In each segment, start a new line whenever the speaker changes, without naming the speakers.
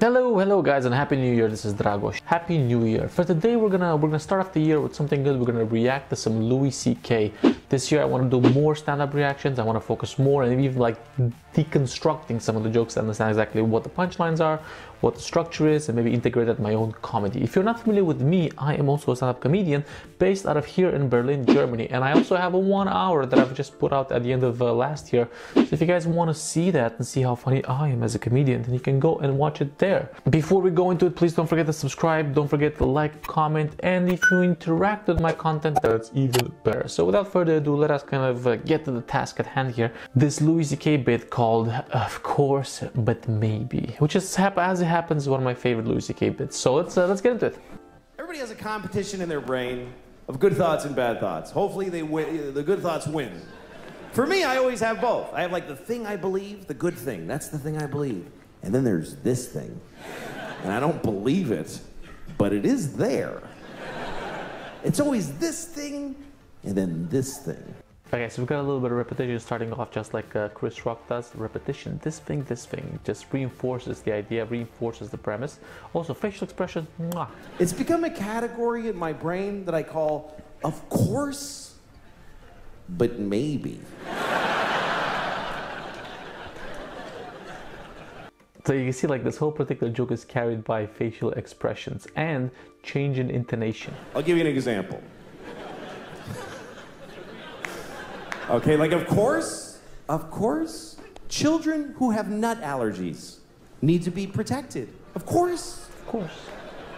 Hello guys, and happy new year. This is Dragos. Happy new year. For today we're gonna start off the year with something good. We're gonna react to some Louis CK. This year I want to do more stand-up reactions. I want to focus more and even like deconstructing some of the jokes to understand exactly what the punchlines are, what the structure is, and maybe integrate that in my own comedy. If you're not familiar with me, I am also a stand-up comedian based out of here in Berlin, Germany, and I also have a 1 hour that I've just put out at the end of last year. So if you guys want to see that and see how funny I am as a comedian, then you can go and watch it there. Before we go into it, please don't forget to subscribe, don't forget to like, comment, and if you interact with my content, that's even better. So without further ado, let us kind of get to the task at hand here. This Louis CK bit called "Of Course, But Maybe," which is, as it happens, one of my favorite Louis CK bits. So let's get into it.
Everybody has a competition in their brain of good thoughts and bad thoughts. Hopefully they win, the good thoughts win. For me, I always have both. I have like the thing I believe, the good thing. That's the thing I believe. And then there's this thing. And I don't believe it, but it is there. It's always this thing and then this thing.
Okay, so we've got a little bit of repetition starting off just like Chris Rock does. Repetition, this thing, just reinforces the idea, reinforces the premise. Also, facial expression, mwah.
It's become a category in my brain that I call, of course, but maybe.
So you can see like this whole particular joke is carried by facial expressions and change in intonation.
I'll give you an example. Okay, like of course, children who have nut allergies need to be protected. Of course.
Of course.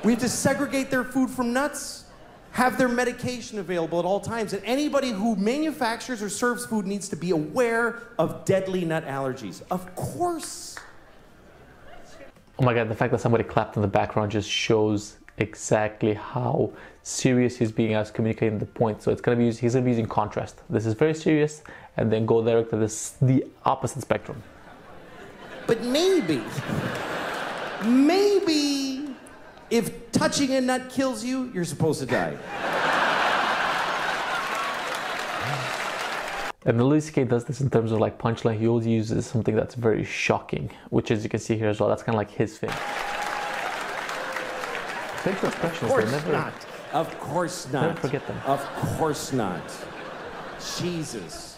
We have to segregate their food from nuts, have their medication available at all times, and anybody who manufactures or serves food needs to be aware of deadly nut allergies. Of course.
Oh my god, the fact that somebody clapped in the background just shows exactly how serious he's being as communicating the point. So he's gonna be using contrast. This is very serious, and then go direct to the opposite spectrum.
But maybe if touching a nut kills you, you're supposed to die.
And the Louis CK does this in terms of like punchline. He always uses something that's very shocking, which, as you can see here as well, that's kind of like his thing. Facial expressions,
of course not. Of course not.
Never forget them.
Of course not. Jesus.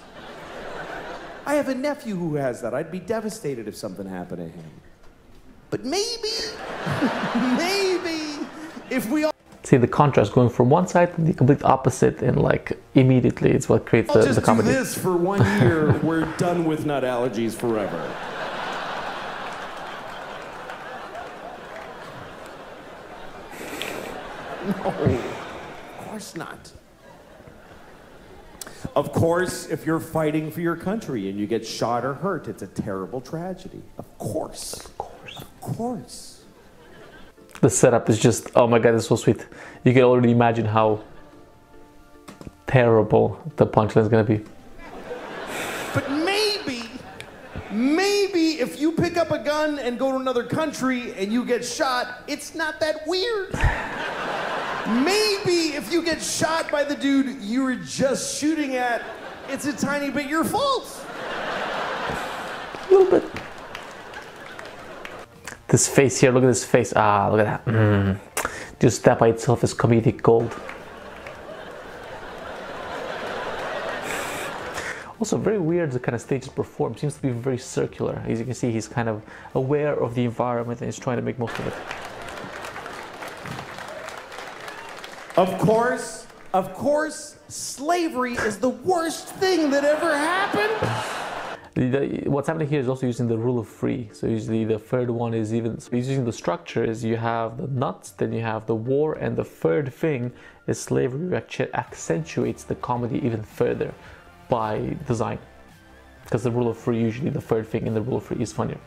I have a nephew who has that. I'd be devastated if something happened to him. But maybe, maybe, if we all...
See the contrast going from one side to the complete opposite, and like immediately it's what creates the comedy.
Just do this for 1 year, we're done with nut allergies forever. No, of course not. Of course, if you're fighting for your country and you get shot or hurt, it's a terrible tragedy. Of course.
Of course.
Of course.
The setup is just, oh my god, it's so sweet. You can already imagine how terrible the punchline is gonna be.
But maybe if you pick up a gun and go to another country and you get shot, it's not that weird. Maybe if you get shot by the dude you were just shooting at, it's a tiny bit your fault.
A little bit. This face here, look at this face. Ah, look at that. Just that by itself is comedic gold. Also very weird the kind of stage is performed. Seems to be very circular. As you can see, he's kind of aware of the environment and he's trying to make most of it.
Of course, slavery is the worst thing that ever happened.
What's happening here is also using the rule of three. So usually the third one is even, so using the structure is you have the nuts, then you have the war, and the third thing is slavery, which accentuates the comedy even further by design. Because the rule of three, usually the third thing in the rule of three is funnier.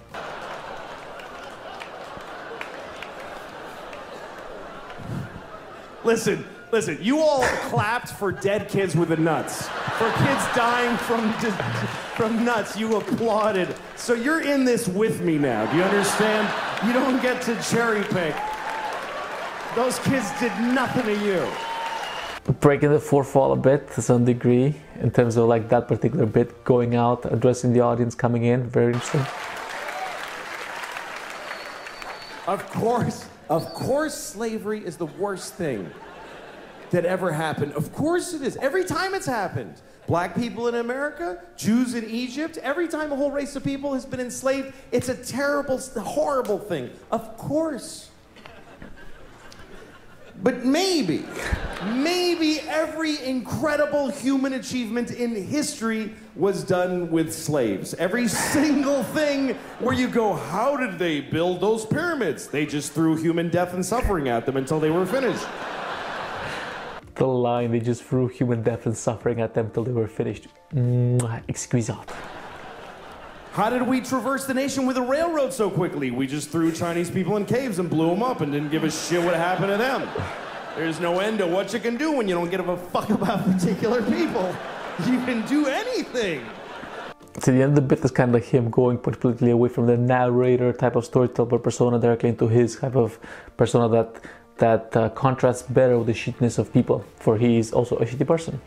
Listen, you all clapped for dead kids with the nuts. For kids dying from nuts, you applauded. So you're in this with me now, do you understand? You don't get to cherry pick. Those kids did nothing to you.
Breaking the fourth wall a bit to some degree, in terms of like that particular bit, going out, addressing the audience, coming in, very interesting.
Of course slavery is the worst thing that ever happened. Of course it is. Every time it's happened. Black people in America, Jews in Egypt, every time a whole race of people has been enslaved, it's a terrible, horrible thing. Of course. But maybe every incredible human achievement in history was done with slaves. Every single thing where you go, how did they build those pyramids? They just threw human death and suffering at them until they were finished.
The line, they just threw human death and suffering at them until they were finished. Exquisite.
How did we traverse the nation with a railroad so quickly? We just threw Chinese people in caves and blew them up and didn't give a shit what happened to them. There's no end to what you can do when you don't give a fuck about particular people. You can do anything.
So the end of the bit is kind of like him going completely away from the narrator type of storyteller persona directly into his type of persona that contrasts better with the shittiness of people, for he is also a shitty person.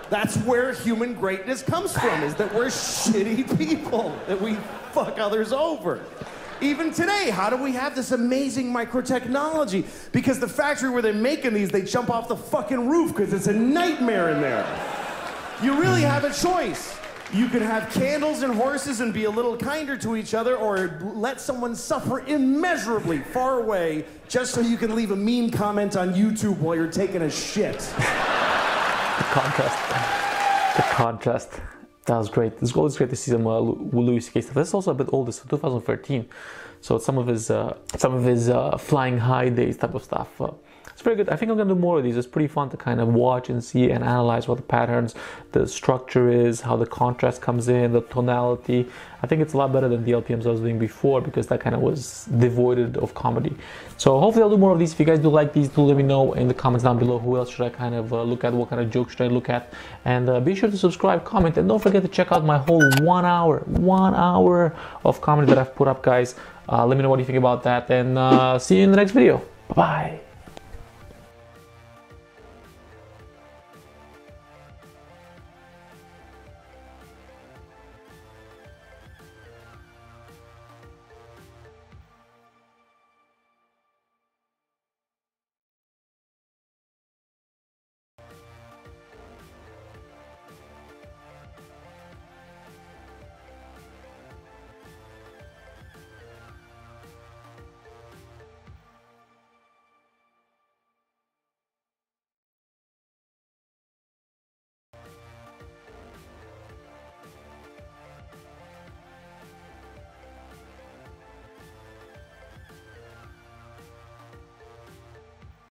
That's where human greatness comes from, is that we're shitty people, that we fuck others over. Even today, how do we have this amazing microtechnology? Because the factory where they're making these, they jump off the fucking roof because it's a nightmare in there. You really have a choice. You can have candles and horses and be a little kinder to each other, or let someone suffer immeasurably far away just so you can leave a mean comment on YouTube while you're taking a shit.
The contrast. That was great. It's always great to see some Louis C.K. stuff. This is also a bit old. It's 2013, so it's some of his flying high days type of stuff. It's very good. I think I'm gonna do more of these. It's pretty fun to kind of watch and see and analyze what the patterns, the structure is, how the contrast comes in, the tonality. I think it's a lot better than the LPMs I was doing before, because that kind of was devoid of comedy. So hopefully I'll do more of these. If you guys do like these, do let me know in the comments down below. Who else should I kind of look at? What kind of jokes should I look at? And be sure to subscribe, comment, and don't forget to check out my whole 1 hour of comedy that I've put up, guys. Let me know what you think about that, and see you in the next video. Bye-bye.